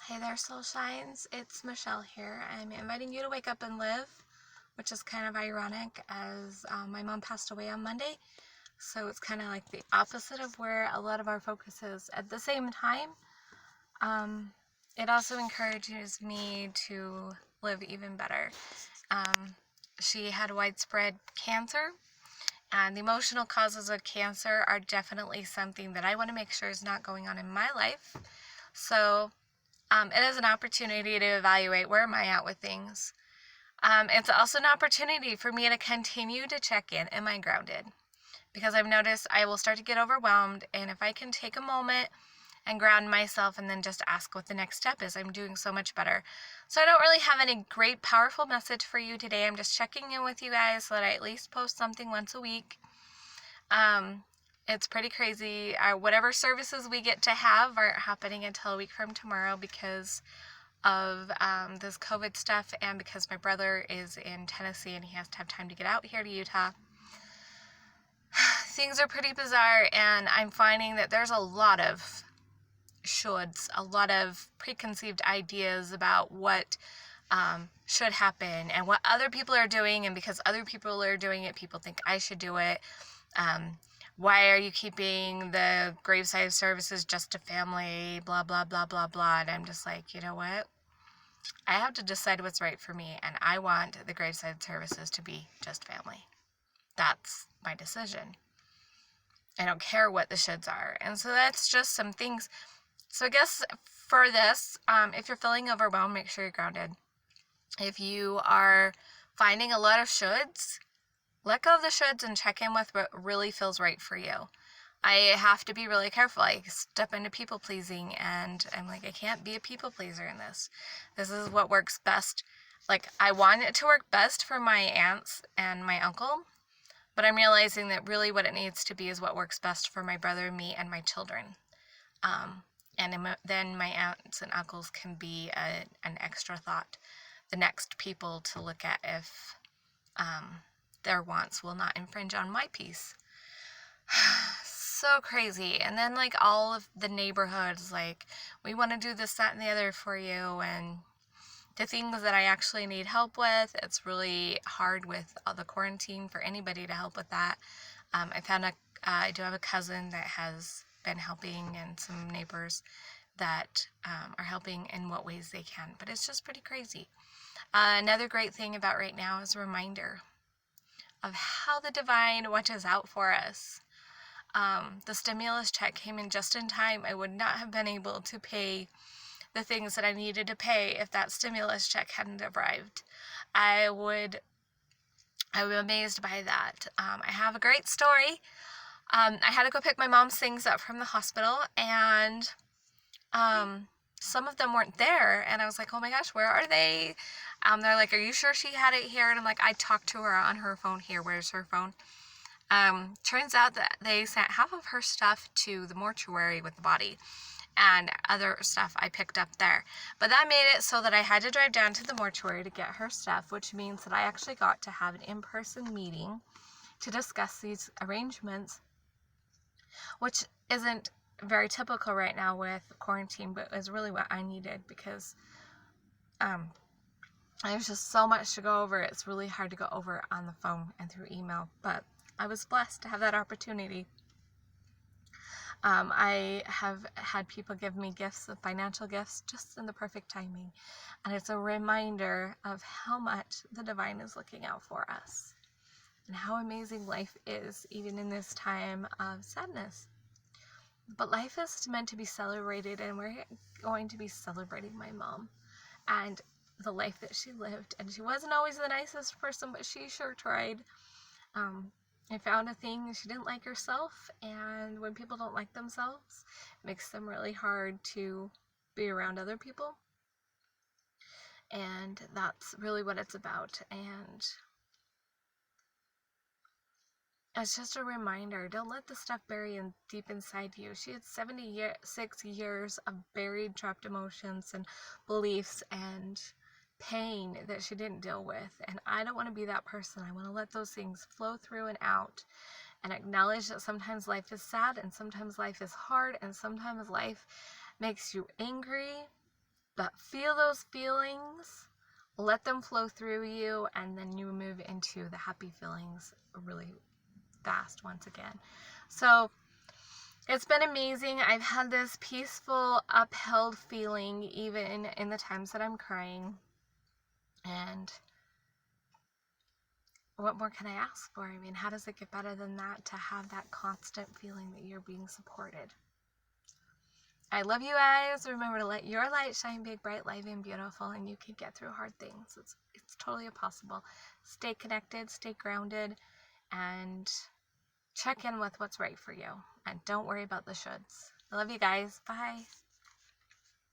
Hey there, Soul Shines. It's Michelle here. I'm inviting you to wake up and live, which is kind of ironic as my mom passed away on Monday. So it's kind of like the opposite of where a lot of our focus is. At the same time, um, it also encourages me to live even better. Um, she had widespread cancer, and the emotional causes of cancer are definitely something that I want to make sure is not going on in my life. So it is an opportunity to evaluate where am I at with things. It's also an opportunity for me to continue to check in. Am I grounded? Because I've noticed I will start to get overwhelmed, and if I can take a moment and ground myself and then just ask what the next step is, I'm doing so much better. So I don't really have any great, powerful message for you today. I'm just checking in with you guys so that I at least post something once a week. It's pretty crazy. Whatever services we get to have aren't happening until a week from tomorrow because of this COVID stuff, and because my brother is in Tennessee and he has to have time to get out here to Utah. Things are pretty bizarre, and I'm finding that there's a lot of shoulds, a lot of preconceived ideas about what should happen and what other people are doing, and because other people are doing it, people think I should do it. Why are you keeping the graveside services just to family, blah, blah, blah, blah, blah. And I'm just like, you know what? I have to decide what's right for me, and I want the graveside services to be just family. That's my decision. I don't care what the shoulds are. And so that's just some things. So I guess for this, if you're feeling overwhelmed, make sure you're grounded. If you are finding a lot of shoulds, let go of the shoulds and check in with what really feels right for you. I have to be really careful. I step into people pleasing, and I'm like, I can't be a people pleaser in this. This is what works best. Like, I want it to work best for my aunts and my uncle, but I'm realizing that really what it needs to be is what works best for my brother, me, and my children. And then my aunts and uncles can be an extra thought, the next people to look at if their wants will not infringe on my peace. So crazy. And then like all of the neighborhoods, like, we want to do this, that, and the other for you, and the things that I actually need help with, it's really hard with all the quarantine for anybody to help with that. I do have a cousin that has been helping, and some neighbors that are helping in what ways they can, but it's just pretty crazy. Another great thing about right now is a reminder of how the divine watches out for us. The stimulus check came in just in time. I would not have been able to pay the things that I needed to pay if that stimulus check hadn't arrived. I was amazed by that. I have a great story. I had to go pick my mom's things up from the hospital, and some of them weren't there, and I was like, oh my gosh, where are they? They're like, are you sure she had it here? And I'm like, I talked to her on her phone here. Where's her phone? Turns out that they sent half of her stuff to the mortuary with the body, and other stuff I picked up there. But that made it so that I had to drive down to the mortuary to get her stuff, which means that I actually got to have an in-person meeting to discuss these arrangements, which isn't very typical right now with quarantine, but is really what I needed, because there's just so much to go over. It's really hard to go over on the phone and through email, but I was blessed to have that opportunity. I have had people give me gifts, financial gifts, just in the perfect timing. And it's a reminder of how much the divine is looking out for us, and how amazing life is, even in this time of sadness. But life is meant to be celebrated, and we're going to be celebrating my mom and the life that she lived. And she wasn't always the nicest person, but she sure tried. I found a thing, she didn't like herself, and when people don't like themselves, it makes them really hard to be around other people. And that's really what it's about. And it's just a reminder, don't let the stuff bury deep inside you. She had 76 years of buried, trapped emotions and beliefs and pain that she didn't deal with. And I don't want to be that person. I want to let those things flow through and out, and acknowledge that sometimes life is sad, and sometimes life is hard, and sometimes life makes you angry, But feel those feelings, let them flow through you, and then you move into the happy feelings really fast once again. So it's been amazing. I've had this peaceful, upheld feeling even in the times that I'm crying. And what more can I ask for? I mean, how does it get better than that, to have that constant feeling that you're being supported? I love you guys. Remember to let your light shine big, bright, lively, and beautiful, and you can get through hard things. It's totally possible. Stay connected, stay grounded, and check in with what's right for you. And don't worry about the shoulds. I love you guys. Bye.